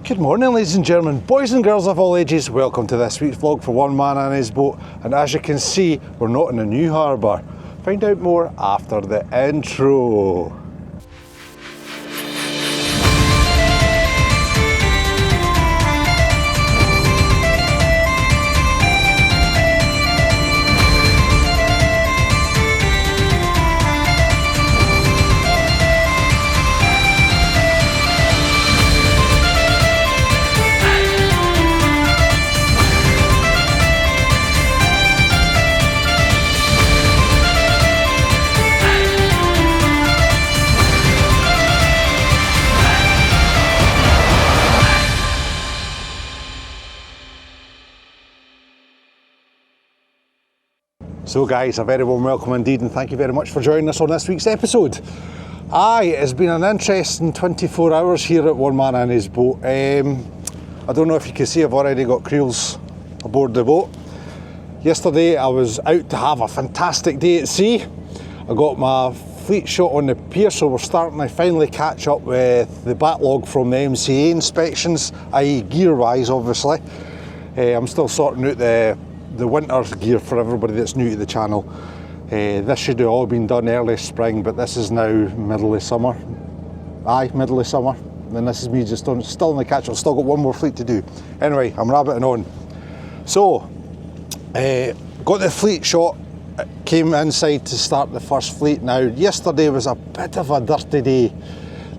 Good morning, ladies and gentlemen, boys and girls of all ages. Welcome to this week's vlog for One Man and His Boat. And as you can see, we're not in a new harbour. Find out more after the intro. So guys, a very warm welcome indeed, and thank you very much for joining us on this week's episode. It's been an interesting 24 hours here at One Man and His Boat. I don't know if you can see, I've already got creels aboard the boat. Yesterday I was out to have a fantastic day at sea. I got my fleet shot on the pier, so we're starting to finally catch up with the backlog from the MCA inspections, i.e. gear wise obviously. I'm still sorting out the winter gear for everybody that's new to the channel. This should have all been done early spring, but this is now middle of summer. Middle of summer. And this is me just still in the catch up, still got one more fleet to do. Anyway, I'm rabbiting on. So, got the fleet shot, came inside to start the first fleet. Now, yesterday was a bit of a dirty day.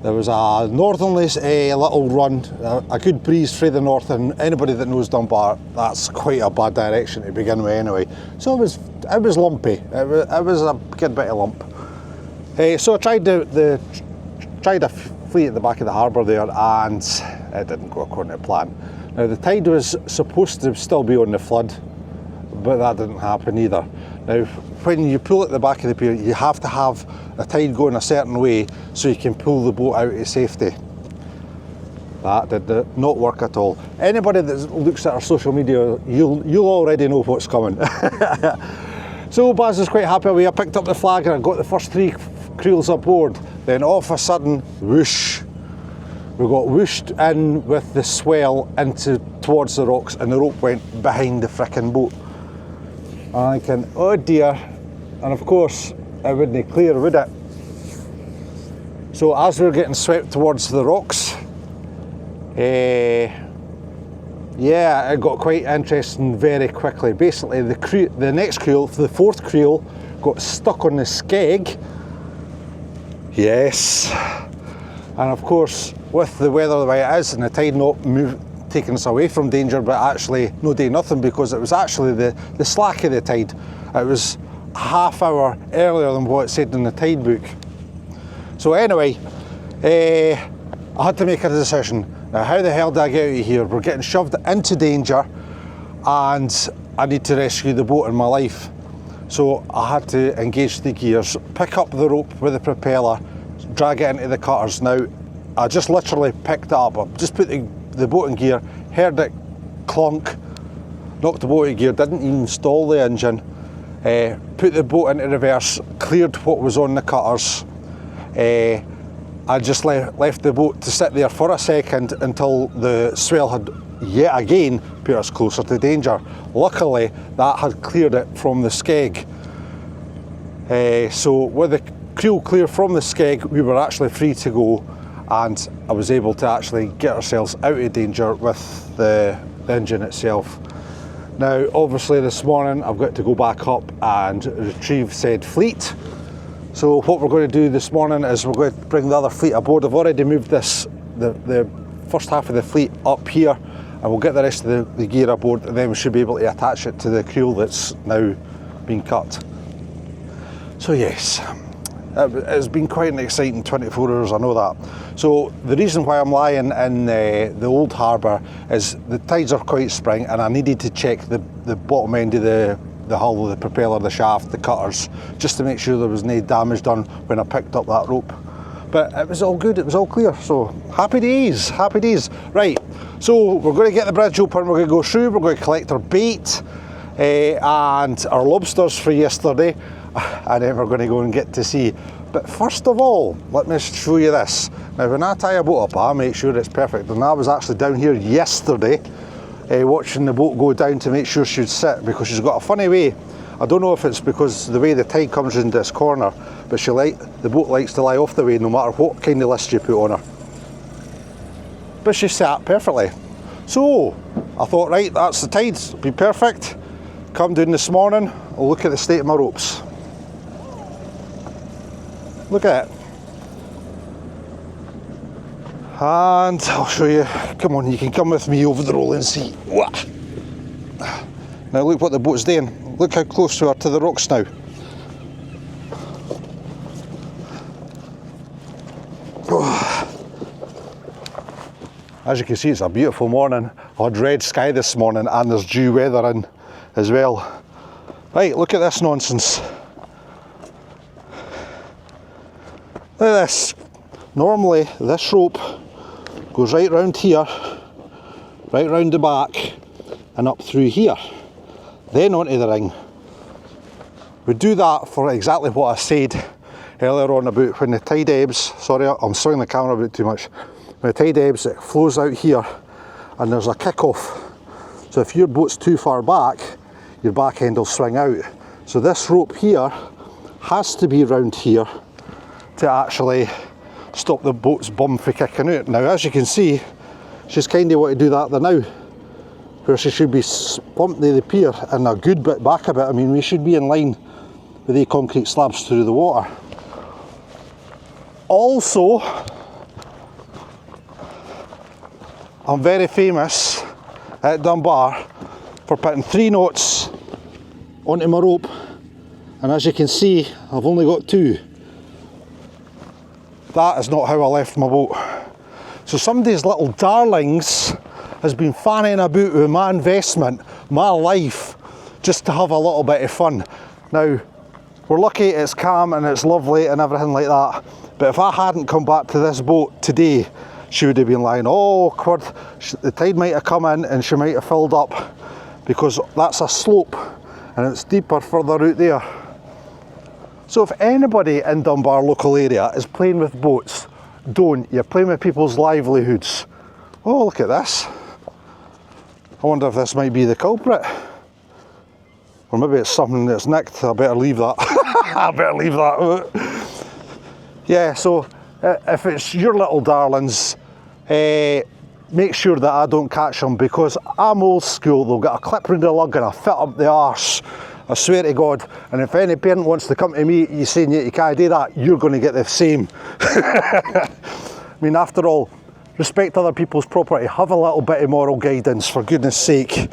There was a northerly little run, a good breeze through the north, and anybody that knows Dunbar, that's quite a bad direction to begin with anyway. So it was lumpy, it was a good bit of lump. So I tried tried a fleet at the back of the harbour there, and it didn't go according to plan. Now the tide was supposed to still be on the flood, but that didn't happen either. Now, when you pull at the back of the pier, you have to have the tide going a certain way so you can pull the boat out of safety. That did not work at all. Anybody that looks at our social media, you'll already know what's coming. So Baz is quite happy. I picked up the flag and I got the first 3 creels aboard. Then all of a sudden, whoosh, we got whooshed in with the swell towards the rocks, and the rope went behind the frickin' boat. I'm thinking, oh dear, and of course it wouldn't clear, would it? So as we were getting swept towards the rocks, it got quite interesting very quickly. Basically the next creel, the 4th creel, got stuck on the skeg. Yes, and of course with the weather the way it is and the tide not taking us away from danger, but actually no doing nothing, because it was actually the slack of the tide. It was a half hour earlier than what it said in the tide book. So anyway, I had to make a decision. Now how the hell did I get out of here? We're getting shoved into danger and I need to rescue the boat and my life. So I had to engage the gears, pick up the rope with the propeller, drag it into the cutters. Now I just literally picked it up. I just put the boat in gear, heard it clunk, knocked the boat in gear, didn't even stall the engine, put the boat into reverse, cleared what was on the cutters. I just left the boat to sit there for a second until the swell had yet again put us closer to danger. Luckily that had cleared it from the skeg. So with the creel clear from the skeg, we were actually free to go, and I was able to actually get ourselves out of danger with the engine itself. Now obviously this morning I've got to go back up and retrieve said fleet. So what we're going to do this morning is we're going to bring the other fleet aboard. I've already moved the first half of the fleet up here, and we'll get the rest of the gear aboard, and then we should be able to attach it to the creel that's now been cut. So yes, it's been quite an exciting 24 hours, I know that. So the reason why I'm lying in the old harbour is the tides are quite spring, and I needed to check the bottom end of the hull, the propeller, the shaft, the cutters, just to make sure there was no damage done when I picked up that rope. But it was all good, it was all clear, so happy days, happy days. Right, so we're going to get the bridge open, we're going to go through, we're going to collect our bait and our lobsters for yesterday, and then we're going to go and get to sea. But first of all, let me show you this. Now when I tie a boat up, I make sure it's perfect. And I was actually down here yesterday watching the boat go down to make sure she'd sit, because she's got a funny way. I don't know if it's because the way the tide comes into this corner, but the boat likes to lie off the way no matter what kind of list you put on her. But she sat perfectly. So I thought, right, that's the tides, be perfect. Come down this morning, I'll look at the state of my ropes. Look at it. And I'll show you, come on, you can come with me over the roll and see. Now look what the boat's doing. Look how close we are to the rocks now. As you can see, it's a beautiful morning. I had red sky this morning and there's dew weather in as well. Right, look at this nonsense. Look at this. Normally this rope goes right round here, right round the back and up through here, then onto the ring. We do that for exactly what I said earlier on about when the tide ebbs. Sorry, I'm swinging the camera a bit too much. When the tide ebbs, it flows out here and there's a kick-off. So if your boat's too far back, your back end will swing out. So this rope here has to be round here to actually stop the boat's bum from kicking out. Now as you can see, she's kind of want to do that there now, where she should be bumped to the pier and a good bit back a bit. I mean, we should be in line with the concrete slabs through the water. Also, I'm very famous at Dunbar for putting 3 knots onto my rope, and as you can see, I've only got 2. That is not how I left my boat. So somebody's little darlings has been fanning about with my investment, my life, just to have a little bit of fun. Now, we're lucky it's calm and it's lovely and everything like that, but if I hadn't come back to this boat today, she would have been lying all awkward. The tide might have come in and she might have filled up, because that's a slope and it's deeper further out there. So if anybody in Dunbar local area is playing with boats, don't. You're playing with people's livelihoods. Oh, look at this. I wonder if this might be the culprit. Or maybe it's something that's nicked. I better leave that. I better leave that. Yeah, so if it's your little darlings, make sure that I don't catch them, because I'm old school. They'll get a clip round the lug and a fit up the arse. I swear to God. And if any parent wants to come to me, you saying you can't do that, you're going to get the same. I mean, after all, respect other people's property. Have a little bit of moral guidance, for goodness sake. And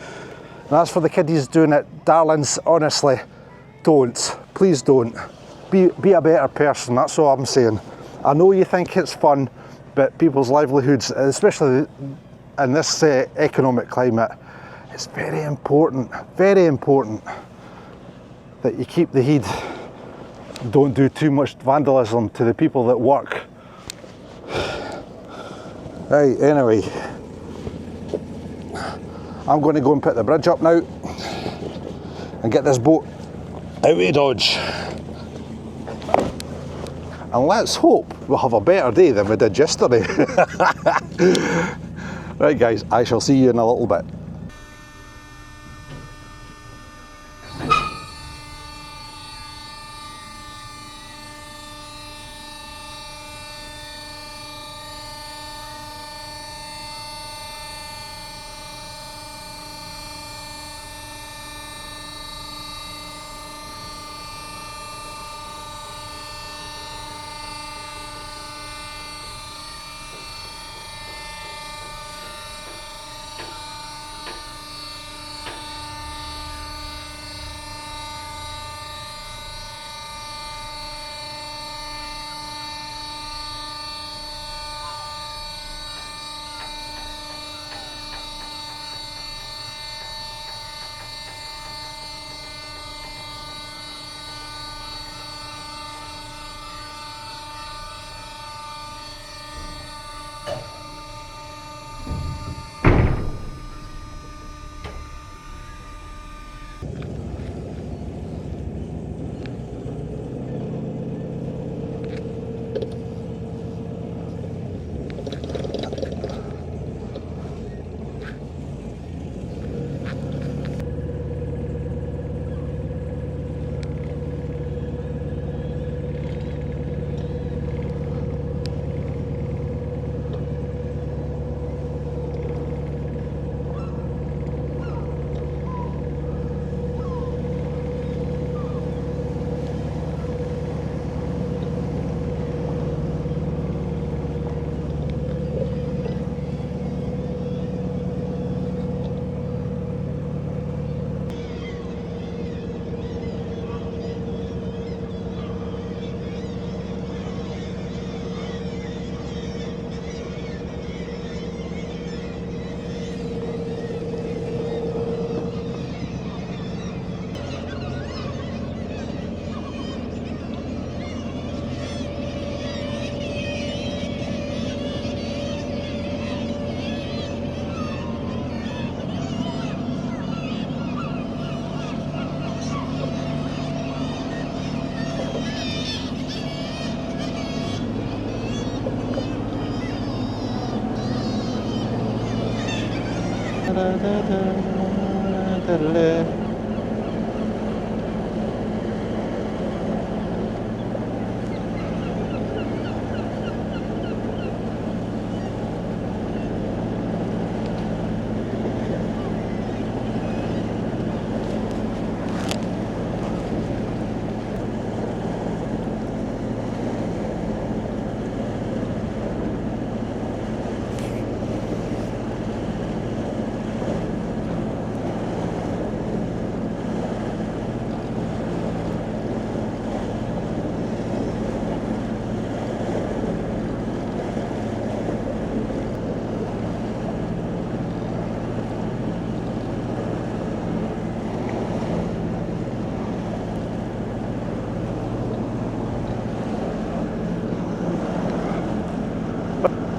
as for the kiddies doing it, darlings, honestly, don't. Please don't. Be a better person, that's all I'm saying. I know you think it's fun, but people's livelihoods, especially in this economic climate, it's very important that you keep the heed. Don't do too much vandalism to the people that work. Right, anyway, I'm going to go and put the bridge up now and get this boat out of Dodge. And let's hope we'll have a better day than we did yesterday. Right guys, I shall see you in a little bit.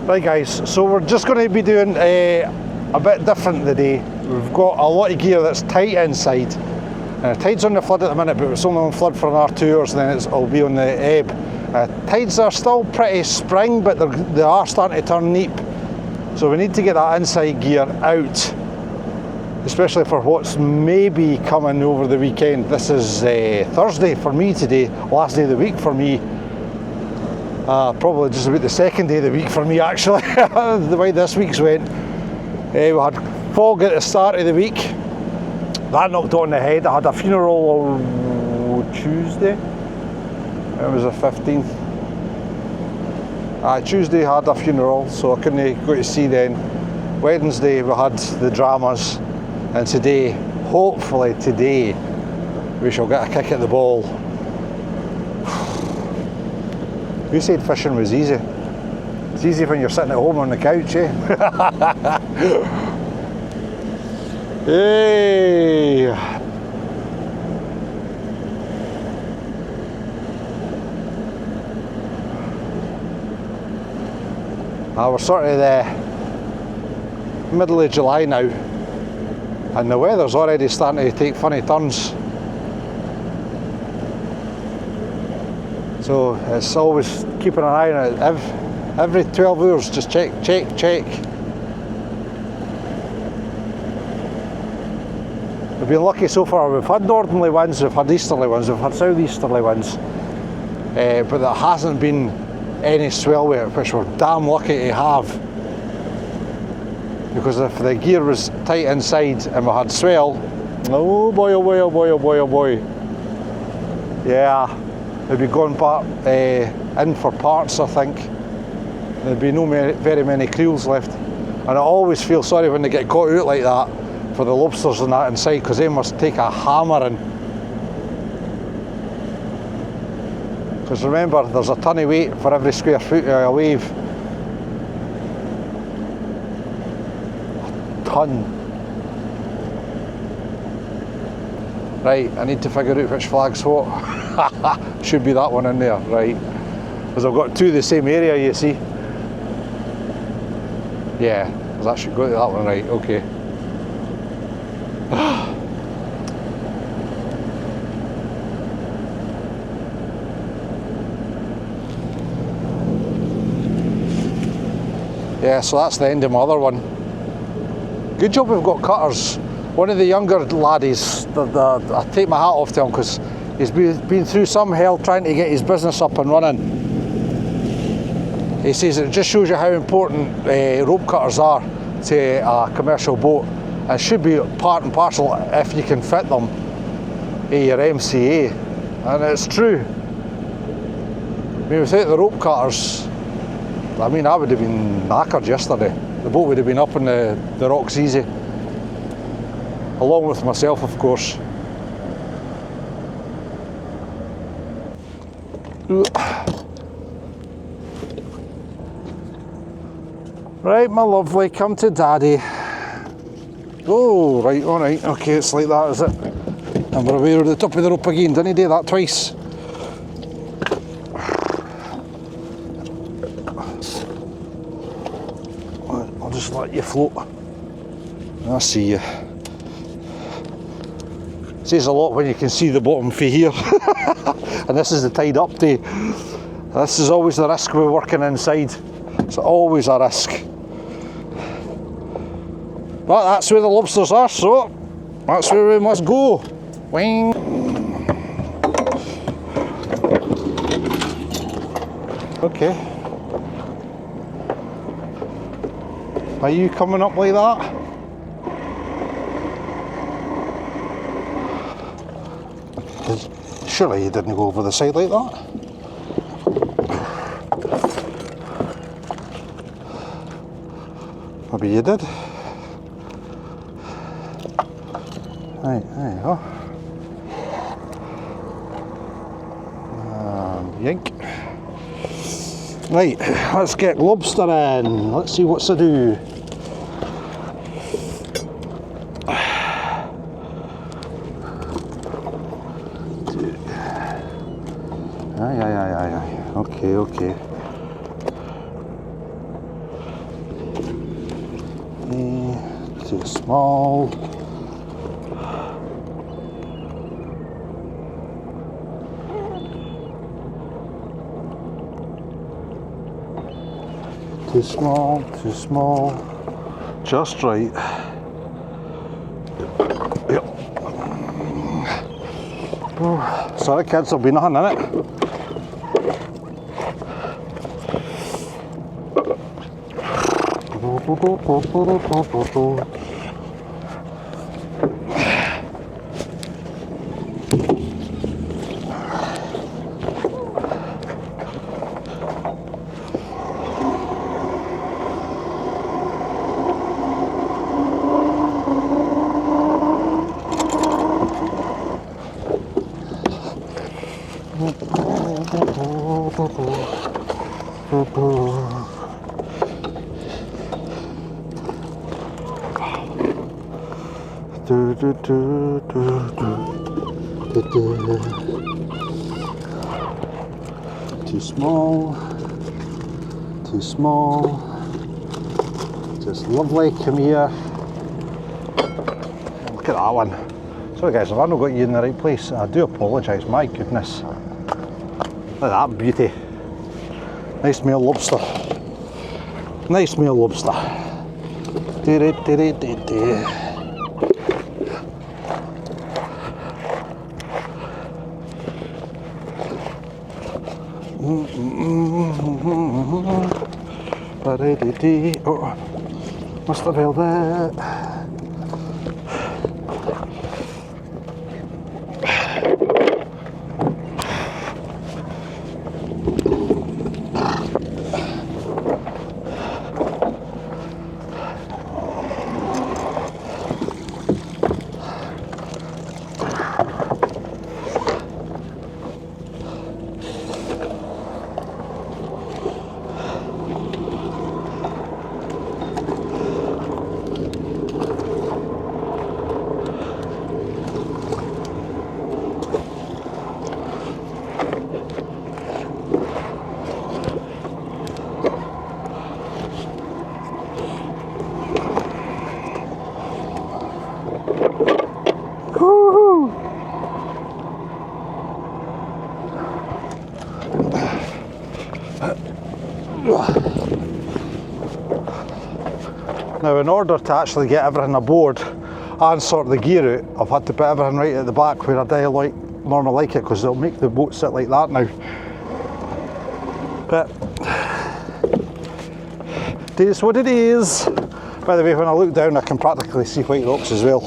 Right guys, so we're just going to be doing a bit different today. We've got a lot of gear that's tight inside. Tide's on the flood at the minute, but it's only on flood for another 2 hours and then it'll be on the ebb. Tides are still pretty spring, but they are starting to turn neap. So we need to get that inside gear out, especially for what's maybe coming over the weekend. This is Thursday for me today, last day of the week for me. Probably just about the second day of the week for me actually, the way this week's went. We had fog at the start of the week. That knocked on the head. I had a funeral on Tuesday. It was the 15th. Tuesday I had a funeral, so I couldn't go to see then. Wednesday we had the dramas, and today, hopefully today, we shall get a kick at the ball. Who said fishing was easy? It's easy when you're sitting at home on the couch, eh? Hey! We're sort of the middle of July now, and the weather's already starting to take funny turns. So it's always keeping an eye on it. Every 12 hours, just check. We've been lucky so far. We've had northerly winds, we've had easterly winds, we've had southeasterly winds, but there hasn't been any swell with it, which we're damn lucky to have. Because if the gear was tight inside and we had swell, oh boy, oh boy, oh boy, oh boy, oh boy. Yeah. They'd be going back in for parts, I think. There'd be very many creels left. And I always feel sorry when they get caught out like that for the lobsters and that inside, because they must take a hammering. Because remember, there's a ton of weight for every square foot of a wave. A ton. Right, I need to figure out which flag's what. Should be that one in there, right? Because I've got two of the same area, you see. Yeah, that should go to that one, right, okay. Yeah, so that's the end of my other one. Good job we've got cutters. One of the younger laddies, I take my hat off to him because he's been through some hell trying to get his business up and running. He says it just shows you how important rope cutters are to a commercial boat. It should be part and parcel if you can fit them in your MCA. And it's true. I mean, without the rope cutters, I mean, I would have been knackered yesterday. The boat would have been up on the rocks easy. Along with myself, of course. Right, my lovely, come to daddy. Oh, right, alright, okay, it's like that, is it? And we're away at the top of the rope again, didn't he do that twice? I'll just let you float. I see you. Says a lot when you can see the bottom from here. And this is the tide up day. This is always the risk with working inside. It's always a risk. But that's where the lobsters are, so that's where we must go. Wing. Okay. Are you coming up like that? Surely you didn't go over the side like that. Maybe you did. Right, there you go. And yank. Right, let's get lobster in. Let's see what's to do. Aye. Okay. Too small. Too small. Just right. Yep. Oh, sorry kids, there'll be nothing in it. Too small. Just lovely, come here. Look at that one. Sorry guys, if I've not got you in the right place, I do apologise, my goodness. Look at that beauty. Nice male lobster. Nice male lobster. Oh, Mr. Velvet. Now, in order to actually get everything aboard and sort the gear out, I've had to put everything right at the back where I do normally like it, because it'll make the boat sit like that now. But it is what it is. By the way, when I look down, I can practically see white rocks as well.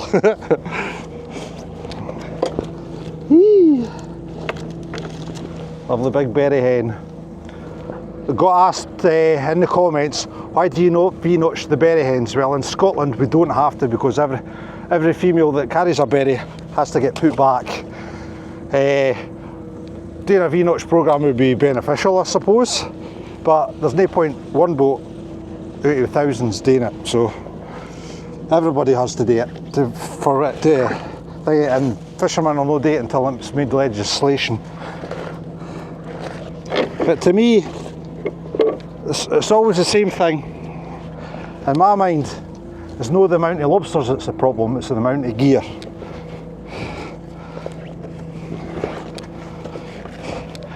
Lovely big berry hen. I got asked in the comments, why do you not V-notch the berry hens? Well, in Scotland we don't have to, because every female that carries a berry has to get put back. Doing a V-notch programme would be beneficial, I suppose, but there's no point one boat out of thousands doing it, so everybody has to do it for it to, and fishermen will not do it until it's made legislation. But to me, it's always the same thing. In my mind, it's not the amount of lobsters that's the problem, it's the amount of gear.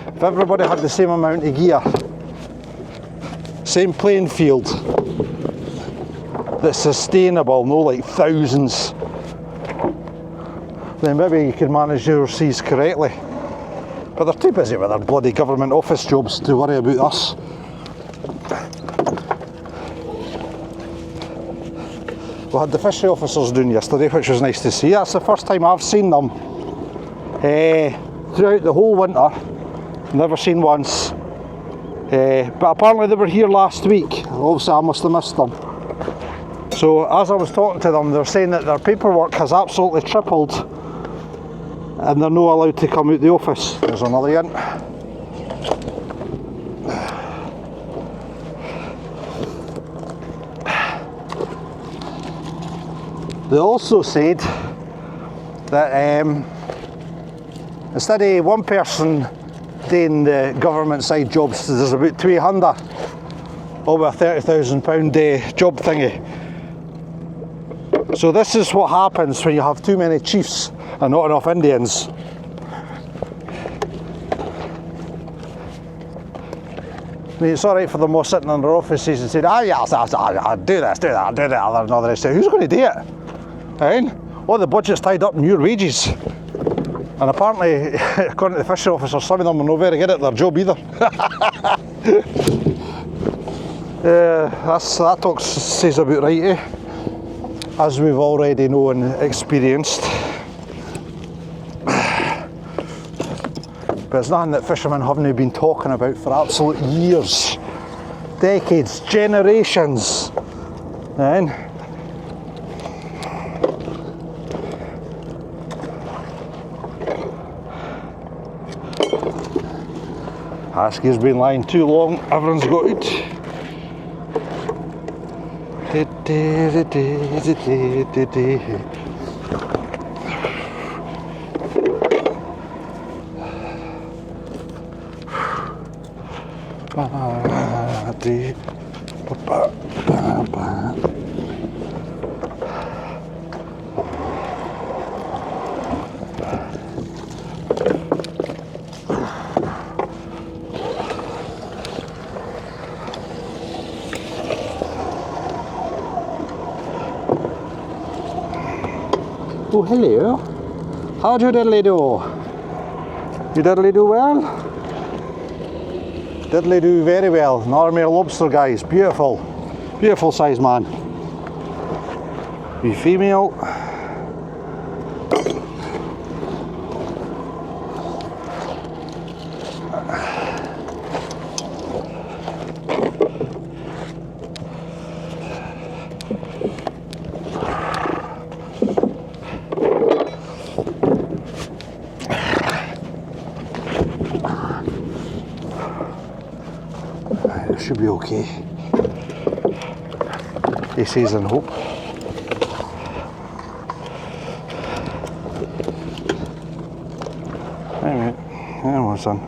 If everybody had the same amount of gear, same playing field, that's sustainable, no like thousands, then maybe you can manage your seas correctly. But they're too busy with their bloody government office jobs to worry about us. We had the fishery officers doing yesterday, which was nice to see. That's the first time I've seen them throughout the whole winter. Never seen once. But apparently they were here last week. Obviously I must have missed them. So as I was talking to them, they're saying that their paperwork has absolutely tripled and they're not allowed to come out the office. There's another yen. They also said that instead of one person doing the government side jobs, there's about 200 over a £30,000 job thingy. So this is what happens when you have too many chiefs and not enough Indians. I mean, it's alright for them all sitting in their offices and saying, ah yes, I'll do this, do that, I'll do that, and all the rest of it. Who's going to do it? Right? Well, the budget's tied up in your wages. And apparently, according to the fishery officers, some of them are not very good at their job either. That talk says about right, eh? As we've already known and experienced. But it's nothing that fishermen haven't been talking about for absolute years, decades, generations. Right? Askey's been lying too long, everyone's got it. Oh, hello. How'd you diddly do? You diddly do well? Diddly do very well. An army of lobster guys. Beautiful. Beautiful size man. Wee female. Should be okay. He says in hope. Alright, there was son.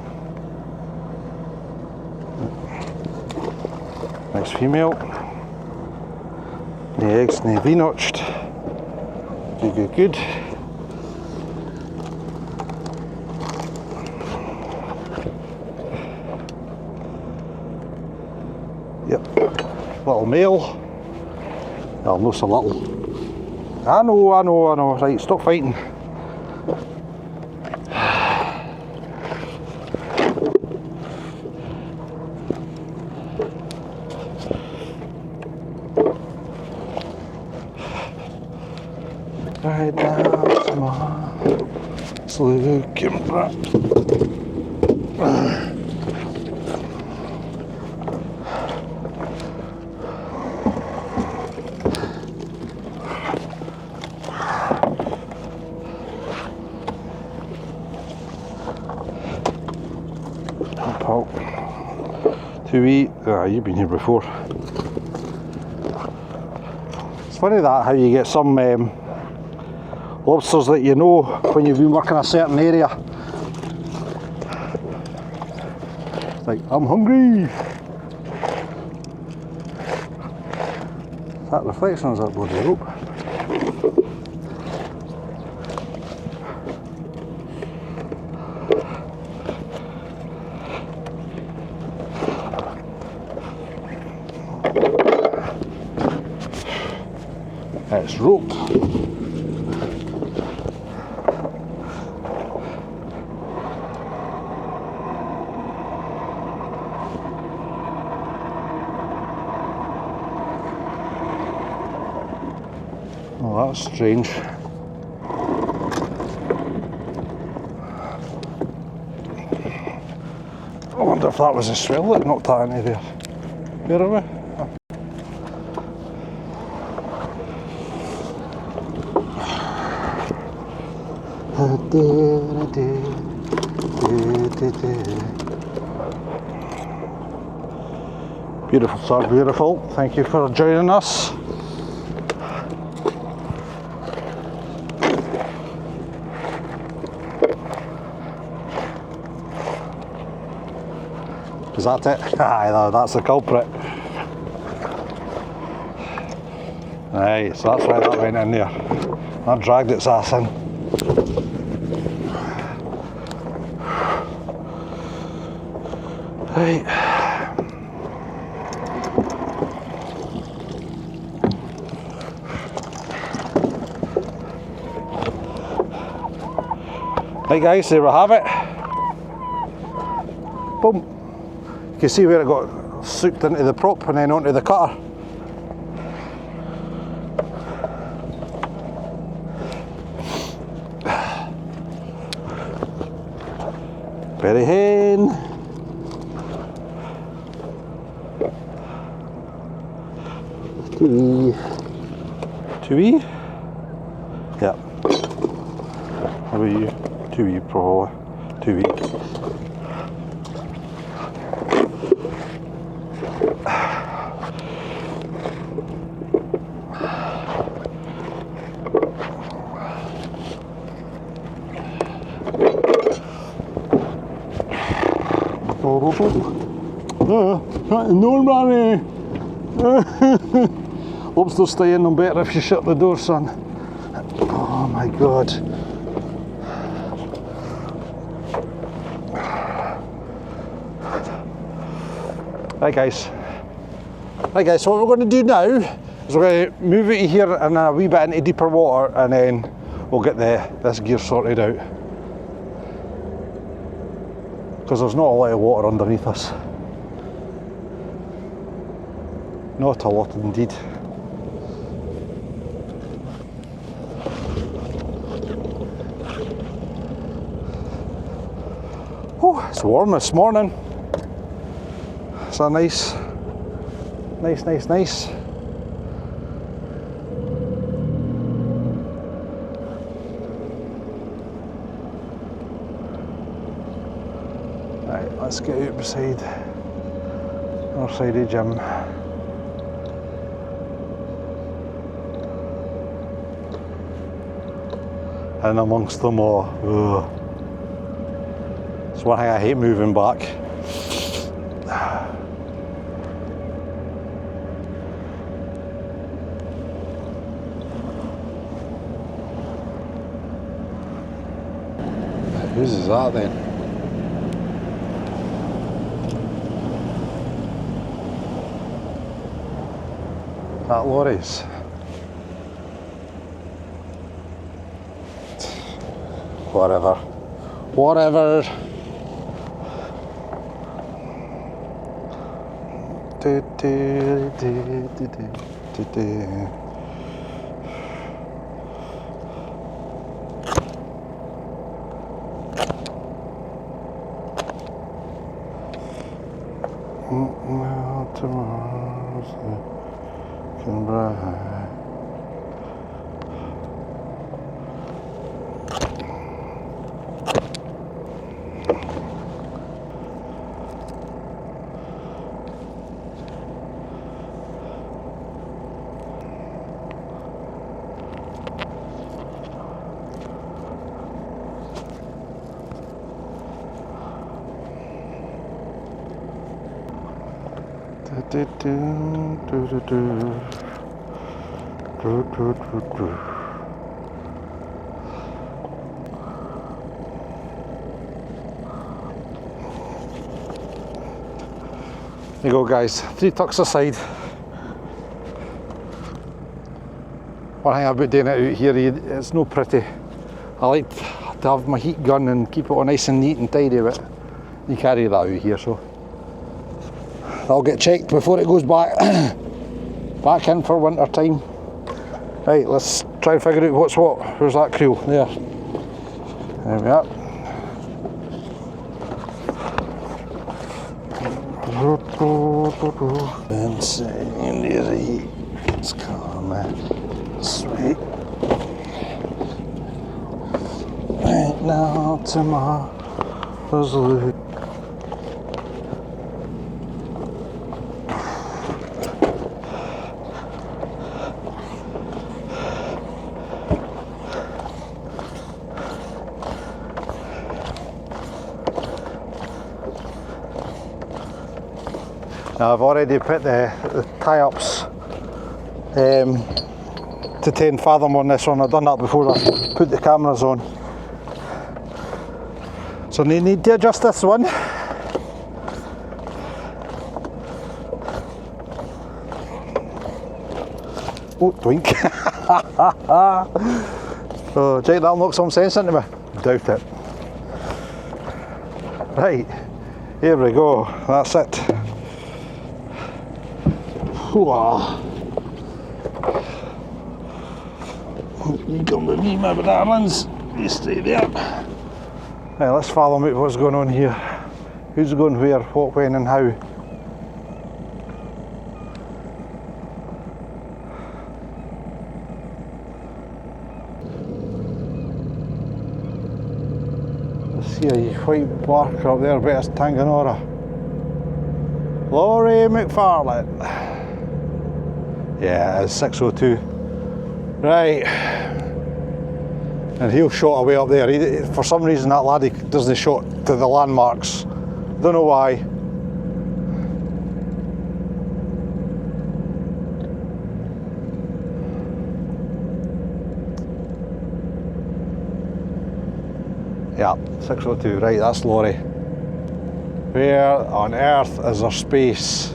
Nice female. The eggs no V-notched. Good, good, good. Yep, little male. Well, no so little. I know. Right, stop fighting. Right now, come on. Let's look at that. To eat. You've been here before. It's funny that how you get some lobsters that you know when you've been working a certain area. It's like, I'm hungry. That reflection is that bloody rope. It's roped. Oh, that's strange. I wonder if that was a swell that knocked that into there. Where are we? Beautiful, sir, beautiful. Thank you for joining us. Is that it? Aye, no, that's the culprit. Aye, so that's why that went in there. That dragged its ass in. Right. Right guys, there we have it. Boom. You can see where it got soaked into the prop and then onto the cutter. Berry hen. Too wee. Too wee? Yeah. How about you? Too wee, probably. Too wee. No money. Lobsters stay in them better if you shut the door, son. Oh my god. Right guys, so what we're going to do now is we're going to move it here and a wee bit into deeper water, and then we'll get this gear sorted out. Because there's not a lot of water underneath us. Not a lot indeed. Oh, it's warm this morning. It's a nice. Right, let's get out beside our side of Jim. And amongst them all. Ugh. It's one thing I hate moving back. Whose is that then? That lorry's. Whatever. Tomorrow's looking bright. There you go guys, 3 tucks aside. One thing about doing it out here, it's no pretty. I like to have my heat gun and keep it all nice and neat and tidy, but you carry that out here, so that'll get checked before it goes back back in for winter time. Right, let's try and figure out what's what. Where's that creel? There we are. Incendiary, it's coming, sweet. Right now, tomorrow's loot. Now I've already put the tie-ups to 10 fathom on this one. I've done that before I put the cameras on. So you need to adjust this one. Oh, twink. So, Jake, that'll knock some sense into me. Doubt it. Right, here we go. That's it. Hooah. You come with me, my darlings. You stay there. Right, let's follow out what's going on here. Who's going where, what, when and how. I see a white barker up there, but it's Tanganora. Laurie McFarlane. Yeah, it's 6:02. Right. And he'll shot away up there. For some reason that laddie doesn't shot to the landmarks. Don't know why. Yeah, 6:02, right, that's Laurie. Where on earth is there space?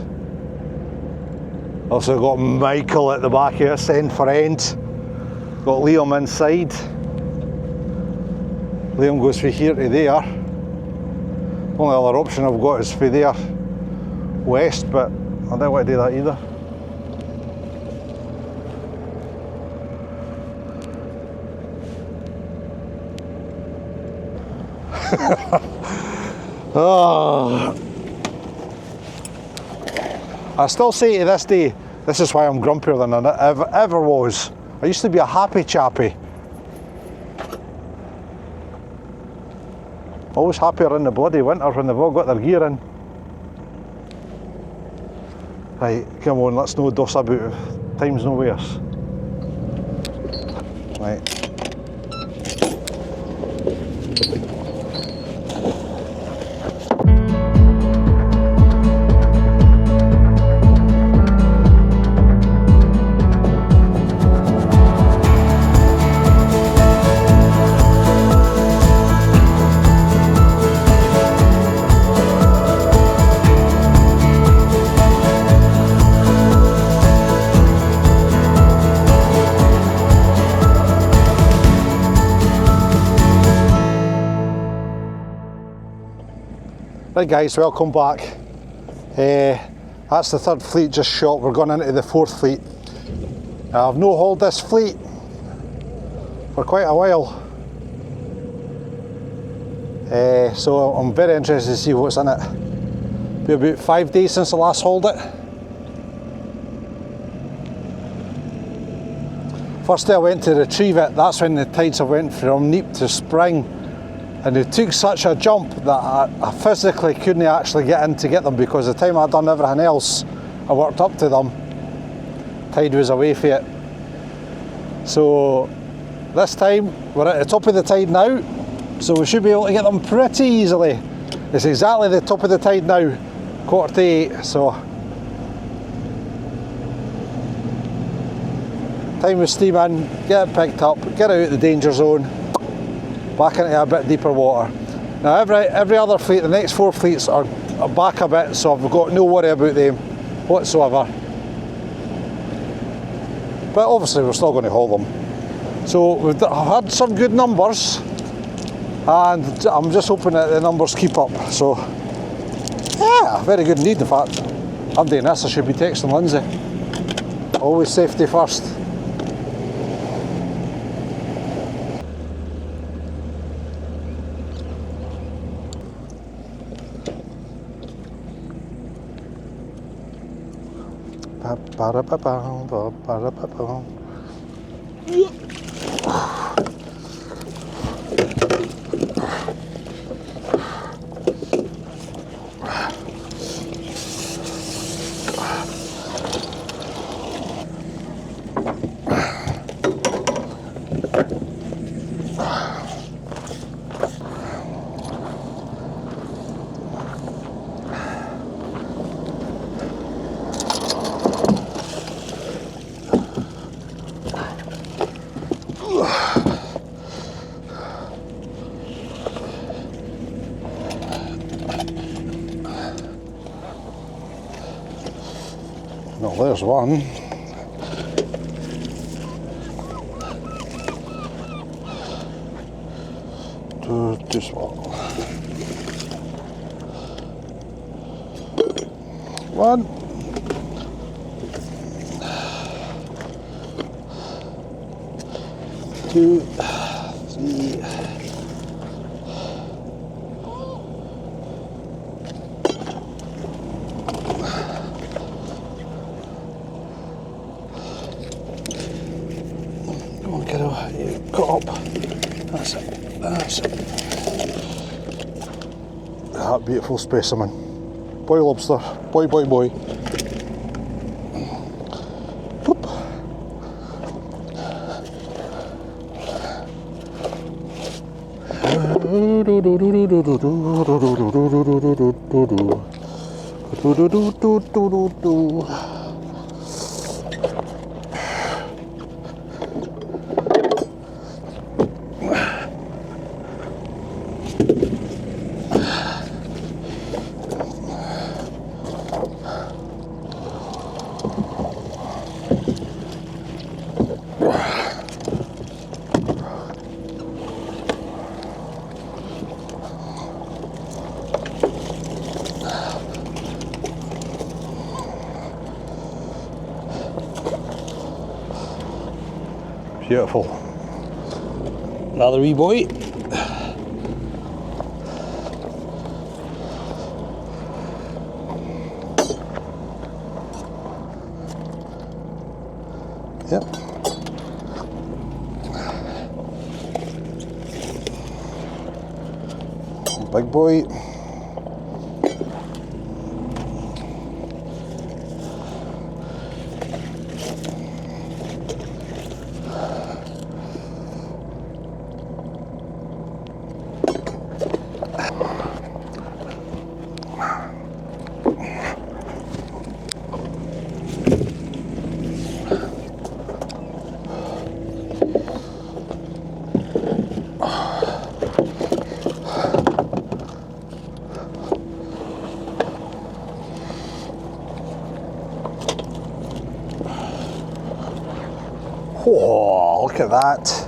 Also got Michael at the back here, send for end. Got Liam inside. Liam goes from here to there. Only other option I've got is from there west, but I don't want to do that either. Oh. I still say to this day, this is why I'm grumpier than I ever was. I used to be a happy chappy. Always happier in the bloody winter when they've all got their gear in. Right, come on, let's no doss about. Time's no worse. Right. Right guys, welcome back. That's the third fleet just shot. We're going into the fourth fleet. I've no hauled this fleet for quite a while. So I'm very interested to see what's in it. Be about 5 days since I last hauled it. First day I went to retrieve it, that's when the tides went from neap to spring. And they took such a jump that I physically couldn't actually get in to get them, because the time I'd done everything else, I worked up to them, tide was away from it. So this time we're at the top of the tide now, so we should be able to get them pretty easily. It's exactly the top of the tide now, 7:45, so time to steam in, get it picked up, get out of the danger zone, back into a bit deeper water. Now every other fleet, the next 4 fleets are back a bit, so I've got no worry about them whatsoever. but obviously we're still going to haul them. So we've had some good numbers, and I'm just hoping that the numbers keep up. So yeah, very good indeed. In fact, I'm doing this, I should be texting Lynsey. Always safety first. Well, there's one. Just one. One. Two. Three. Come on, kiddo. You got up. That's it. That's it. That beautiful specimen. Boy lobster. Boy, boy, boy. Whoop. Beautiful. Another wee boy. Yep. Big boy. Oh, look at that.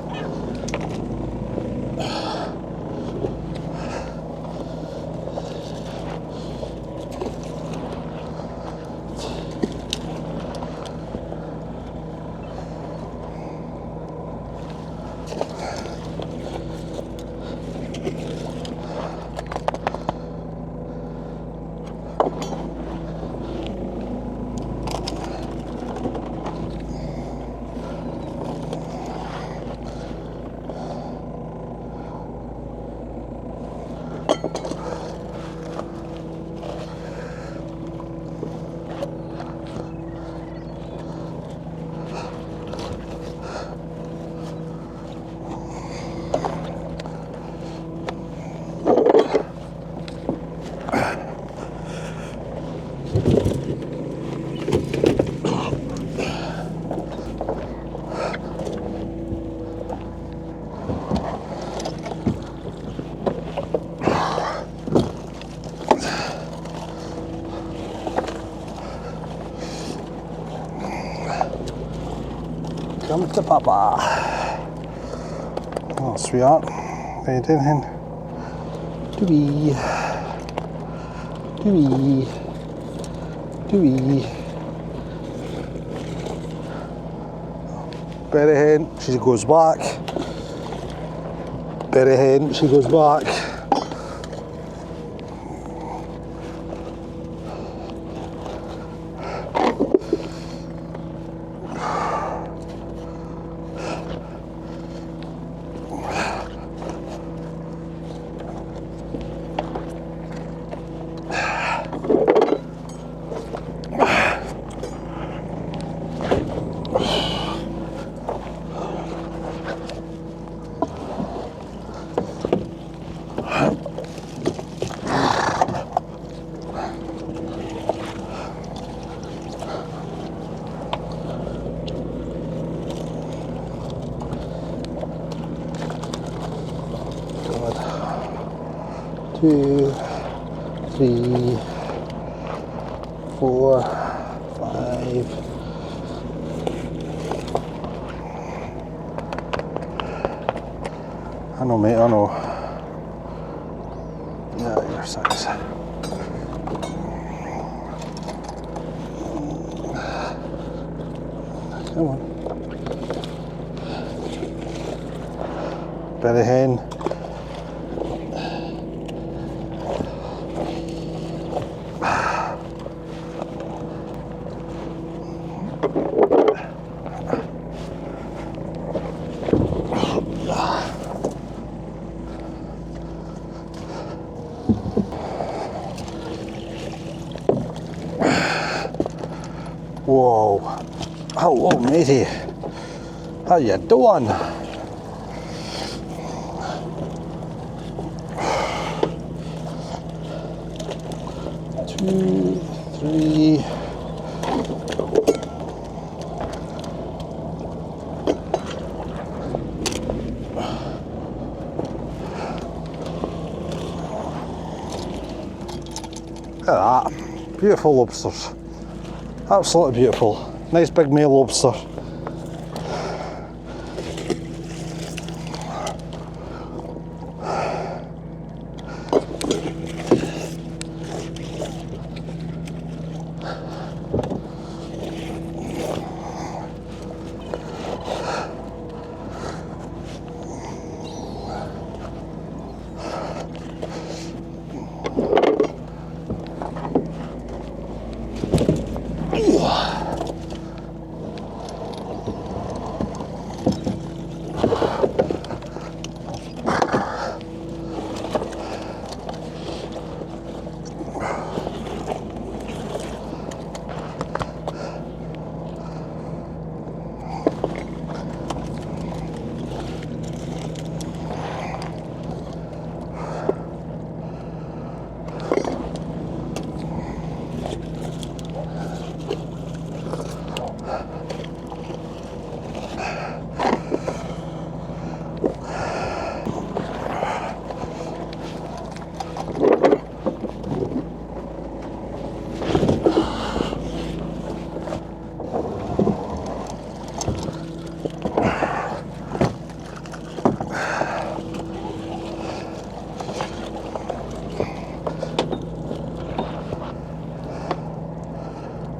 Come to Papa. Oh, sweetheart. How you doing, hen? Dewey. Dewey. Dewey. Berry hen, she goes back. Berry hen, she goes back. Two, three, 4, 5. I know, mate, I know. Yeah, your size. Come on. Berry hen. Whoa, hello matey, how you doing? Two, three. Look at that, beautiful lobsters. Absolutely beautiful. Nice big male lobster.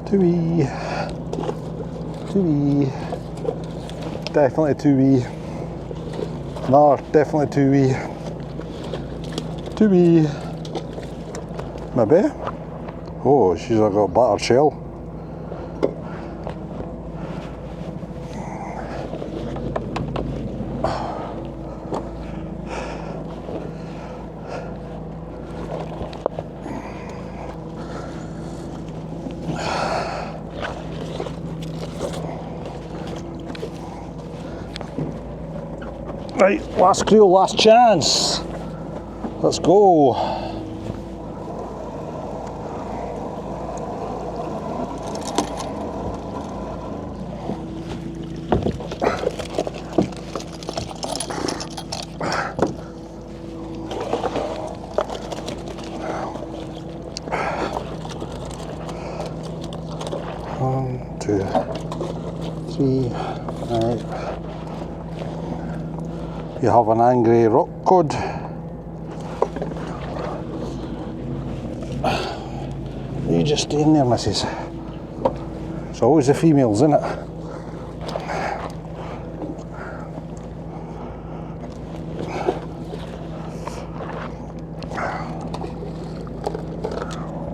Too wee. Too wee. Definitely too wee. No, definitely too wee. Too wee. Maybe. Oh, she's got a battered shell. Right, last creel, last chance. Let's go. One, two, three, right. you have an angry rock cod. You just stay in there, missus. It's always the females, isn't it?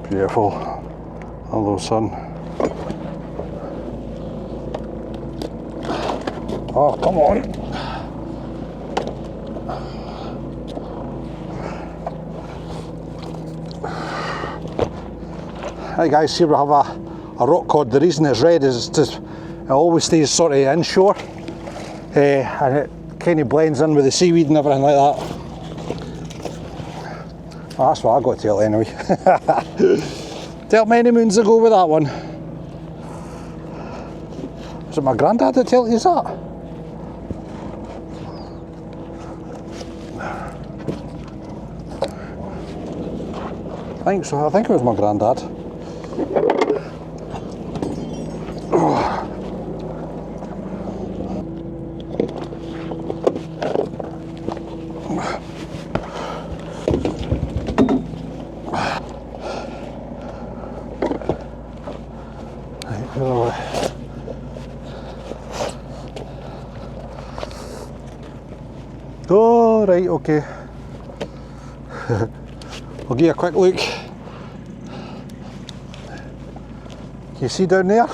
Beautiful. Hello, son. Oh, come on. Hi guys, here we have a rock cod. The reason it's red is just it always stays sort of inshore, and it kind of blends in with the seaweed and everything like that. Oh, that's what I got to tell anyway. Tell many moons ago with that one. Was it my granddad that told you that? I think so. I think it was my granddad. Oh, right, okay. I'll give you a quick look. You see down there?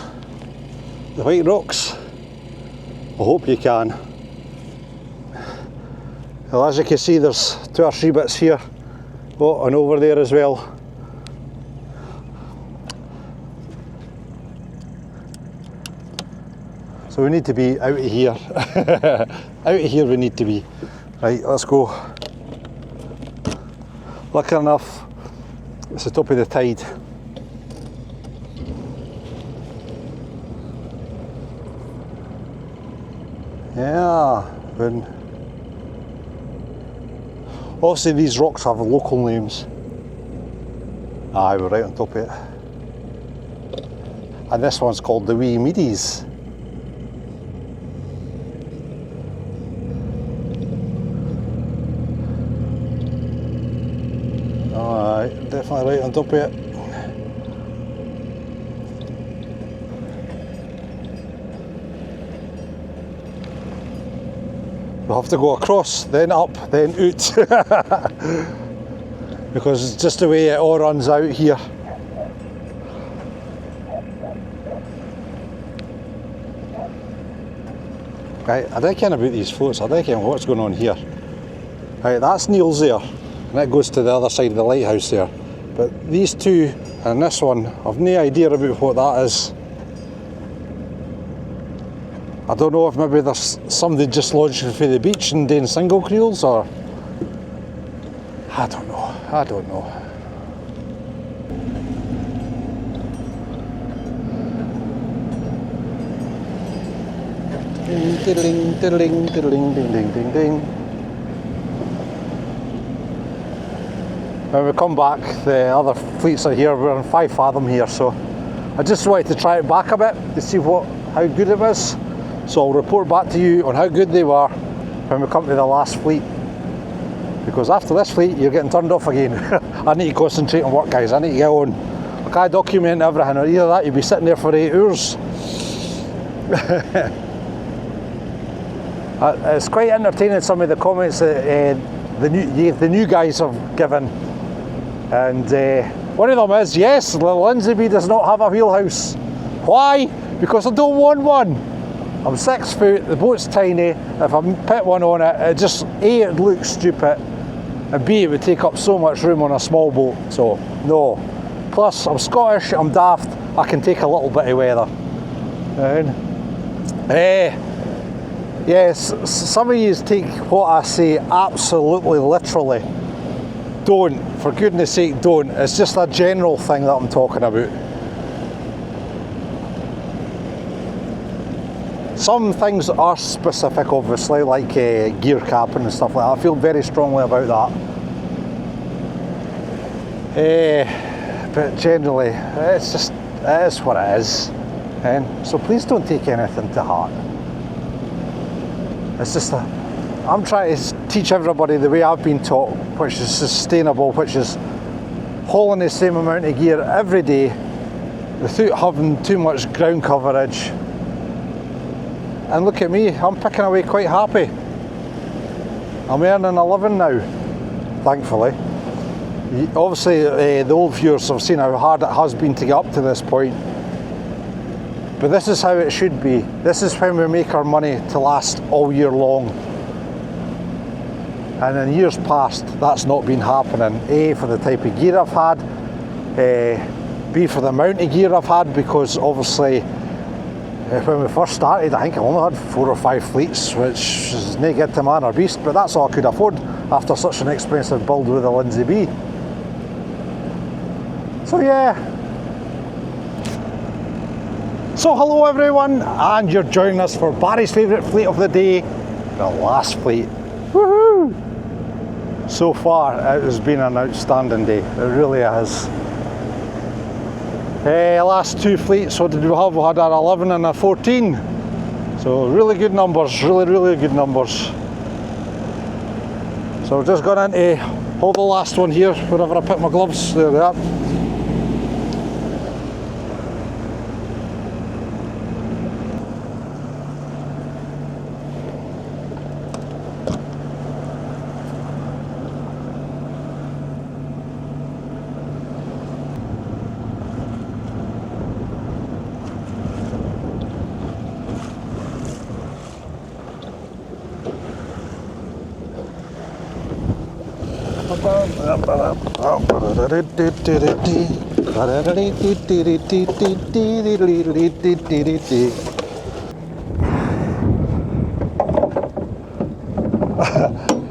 The white rocks? I hope you can. Well, as you can see, there's 2 or 3 bits here. Oh, and over there as well. So we need to be out of here. Out of here we need to be. Right, let's go. Lucky enough, it's the top of the tide. Yeah, obviously these rocks have local names. Aye, we're right on top of it. And this one's called the Wee Meadies. Alright, definitely right on top of it. We'll have to go across, then up, then out. Because it's just the way it all runs out here. Right, I reckon about these floats, I reckon what's going on here. Right, that's Neil's there, and that goes to the other side of the lighthouse there. But these two and this one, I've no idea about what that is. I don't know if maybe there's somebody just launching for the beach and doing single creels, or I don't know. Ding, diddling, diddling, diddling, ding, ding, ding, ding. When we come back, the other fleets are here. We're on 5 fathom here, so I just wanted to try it back a bit to see how good it was. So I'll report back to you on how good they were when we come to the last fleet. Because after this fleet, you're getting turned off again. I need to concentrate on work, guys. I need to get on. I can't document everything, or either that, you'll be sitting there for 8 hours. It's quite entertaining, some of the comments that the new guys have given. And one of them is, yes, Lynsey B does not have a wheelhouse. Why? Because I don't want one. I'm 6 foot, the boat's tiny. If I put one on it, it just, A, it looks stupid, and B, it would take up so much room on a small boat, so no. Plus, I'm Scottish, I'm daft, I can take a little bit of weather. Yes, some of you take what I say absolutely literally. Don't, for goodness sake, don't. It's just a general thing that I'm talking about. Some things are specific, obviously, like gear capping and stuff like that. I feel very strongly about that. But generally, it is what it is. And so please don't take anything to heart. It's just a I'm trying to teach everybody the way I've been taught, which is sustainable, which is hauling the same amount of gear every day without having too much ground coverage. And look at me, I'm picking away quite happy. I'm earning a living now, thankfully. Obviously, the old viewers have seen how hard it has been to get up to this point. But this is how it should be. This is when we make our money to last all year long. And in years past, that's not been happening. A, for the type of gear I've had. B, for the amount of gear I've had, because obviously when we first started, I think I only had 4 or 5 fleets, which is no good to man or beast, but that's all I could afford after such an expensive build with the Lynsey B. So yeah. So hello everyone, and you're joining us for Barry's favourite fleet of the day, the last fleet. Woohoo! So far it has been an outstanding day, it really has. Last 2 fleets, what did we have? We had an 11 and a 14. So really good numbers, really good numbers. So we're just going into hold the last one here, wherever I put my gloves, there they are.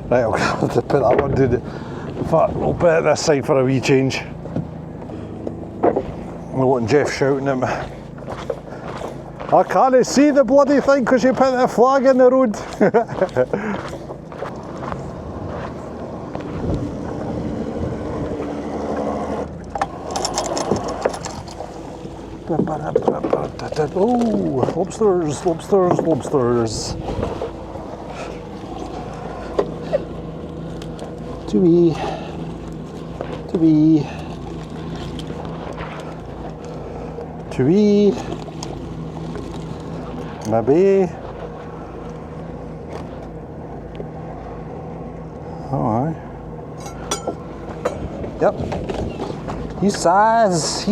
Right, I'll have to put that one down. In fact, we'll put it this side for a wee change. I want Jeff shouting at me. I can't see the bloody thing because you put the flag in the road. Oh, lobsters, lobsters, lobsters. To be. Maybe. Alright. Yep. He sighs.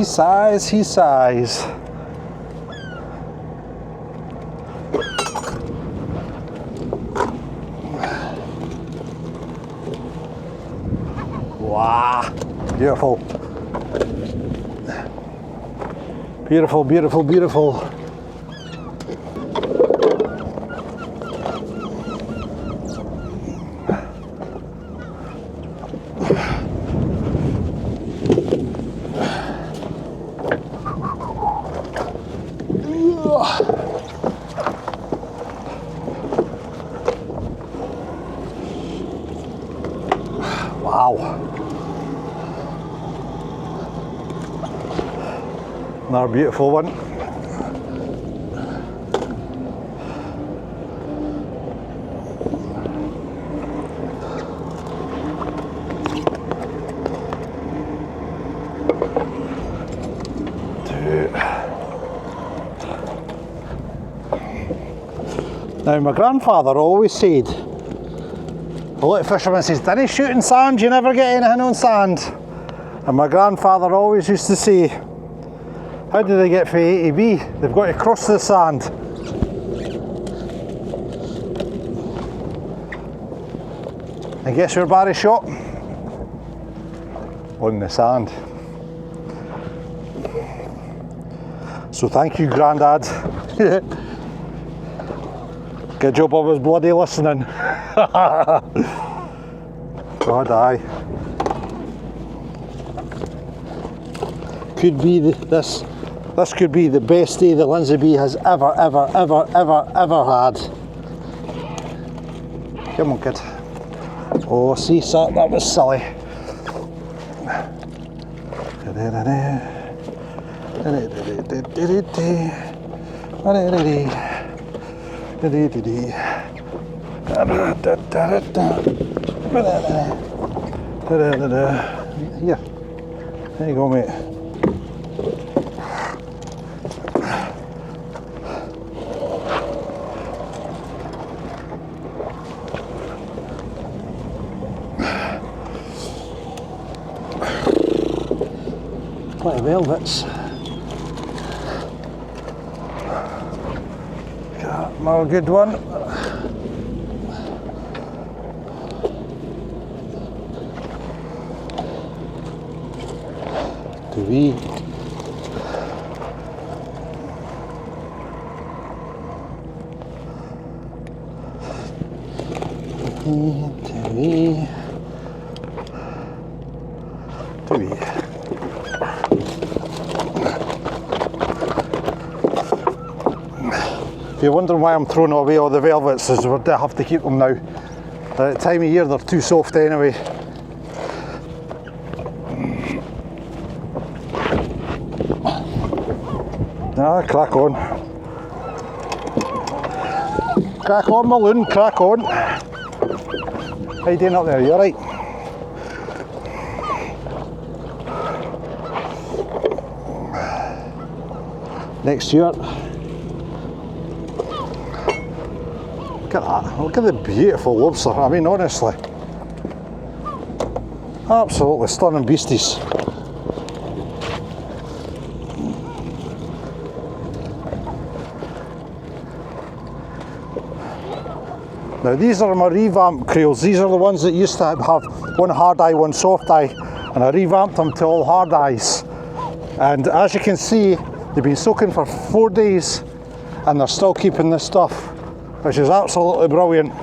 Wow, beautiful. Beautiful. Wow. Another beautiful one. Now my grandfather always said, a lot of fishermen says, "Dinna shoot in sand, you never get anything on sand." And my grandfather always used to say, how do they get from A to B? They've got to cross the sand. And guess where Barry shot? On the sand. So thank you, Grandad. Good job I was bloody listening. God, aye. Could be this could be the best day the Lynsey B has ever had. Come on, kid. Oh, see, that was silly. Here, there you go, mate. Plenty of velvets. Another good one. Do we? If you're wondering why I'm throwing away all the velvets, is we have to keep them now. At the time of year they're too soft anyway. Crack on. Crack on, my loon, crack on. How you doing up there, you alright? Next year. Look at that, look at the beautiful lobster, I mean honestly. Absolutely stunning beasties. Now these are my revamped creels. These are the ones that used to have one hard eye, one soft eye, and I revamped them to all hard eyes. And as you can see, they've been soaking for 4 days and they're still keeping this stuff, which is absolutely brilliant.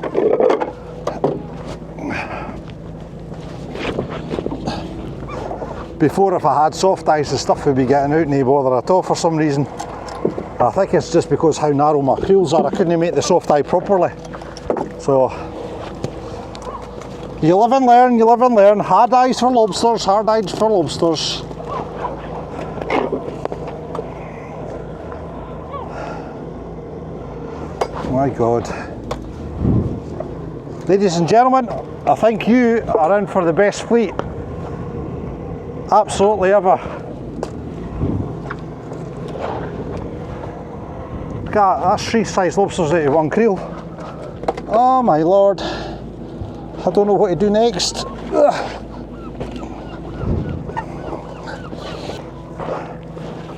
Before, if I had soft eyes, the stuff would be getting out, no bother at all for some reason. I think it's just because how narrow my creels are, I couldn't make the soft eye properly. So, you live and learn, you live and learn. Hard eyes for lobsters, hard eyes for lobsters. My God. Ladies and gentlemen, I think you are in for the best fleet absolutely ever. That's 3 size lobsters out of 1 creel. Oh my Lord, I don't know what to do next.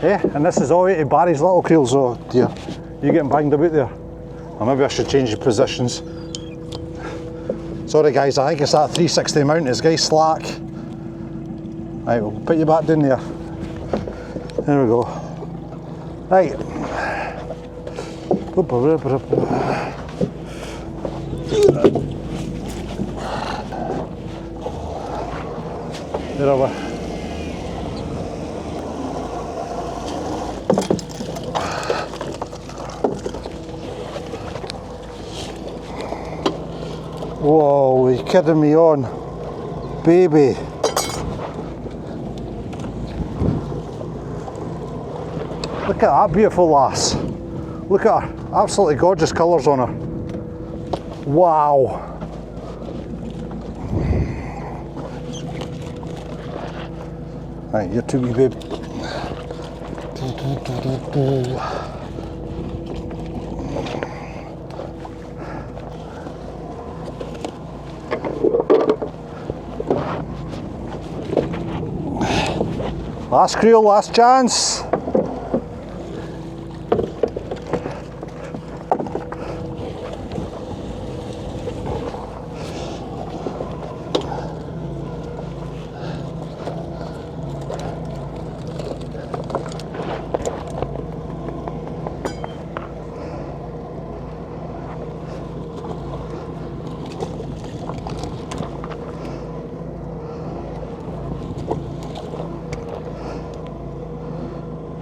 Yeah, and this is all out of Barry's little creels, oh dear. You getting banged about there? Or maybe I should change the positions. Sorry guys, I think it's that 360 mount, this guy's slack. Right, we'll put you back down there. There we go. Right. There are we. Whoa, are you kidding me on? Baby. Look at that beautiful lass. Look at her, absolutely gorgeous colours on her. Wow. Right, you're too wee, babe. Last creel, last chance.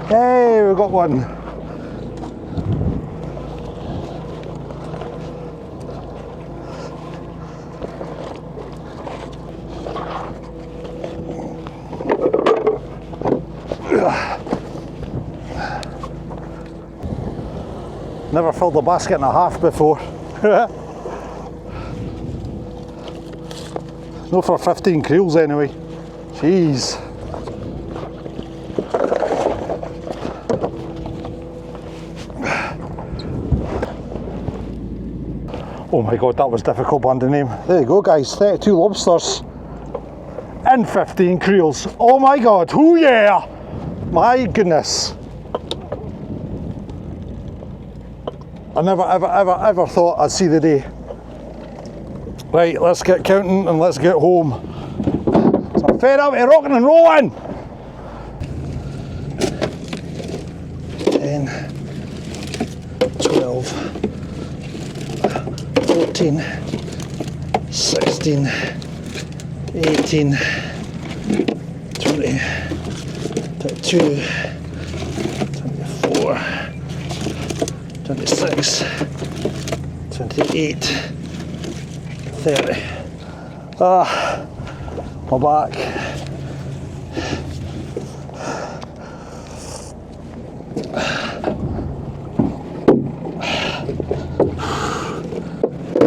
Hey, we've got one. Never filled a basket and a half before. No for 15 creels anyway. Jeez. Oh my god, that was difficult band to name. There you go guys, 32 lobsters and 15 creels. Oh my god, oh yeah! My goodness. I never ever thought I'd see the day. Right, let's get counting and let's get home. So I'm fed up with rocking and rolling. 10, 12, 14, 16, 18, 20, 22, 24, 26, 28, 30. My back.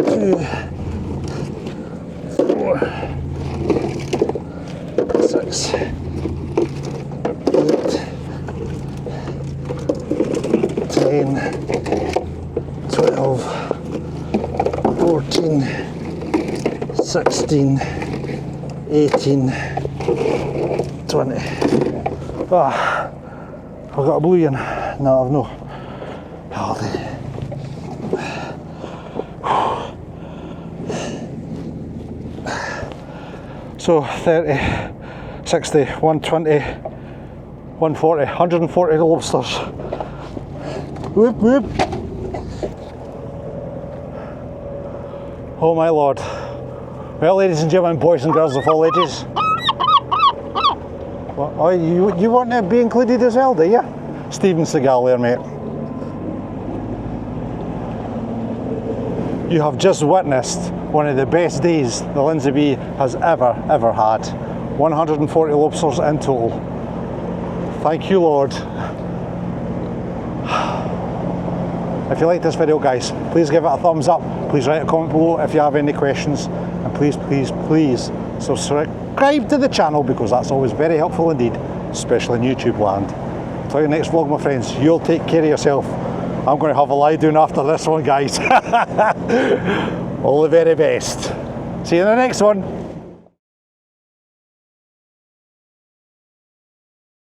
Two, 4, 6, 8, 10, 12, 14, 16, 18, 20. I've got a blue in. No, I've no. Healthy. So 30, 60, 120, 140, 140 lobsters. Whoop whoop. Oh my lord. Well, ladies and gentlemen, boys and girls of all ages. What? Oh, you want to be included as well, do you? Steven Seagal there, mate. You have just witnessed one of the best days the Lynsey B has ever had. 140 lobsters in total. Thank you, Lord. If you like this video, guys, please give it a thumbs up. Please write a comment below if you have any questions. And please, please, please subscribe to the channel, because that's always very helpful indeed, especially in YouTube land. Until your next vlog, my friends, you'll take care of yourself. I'm going to have a lie down after this one, guys. All the very best. See you in the next one.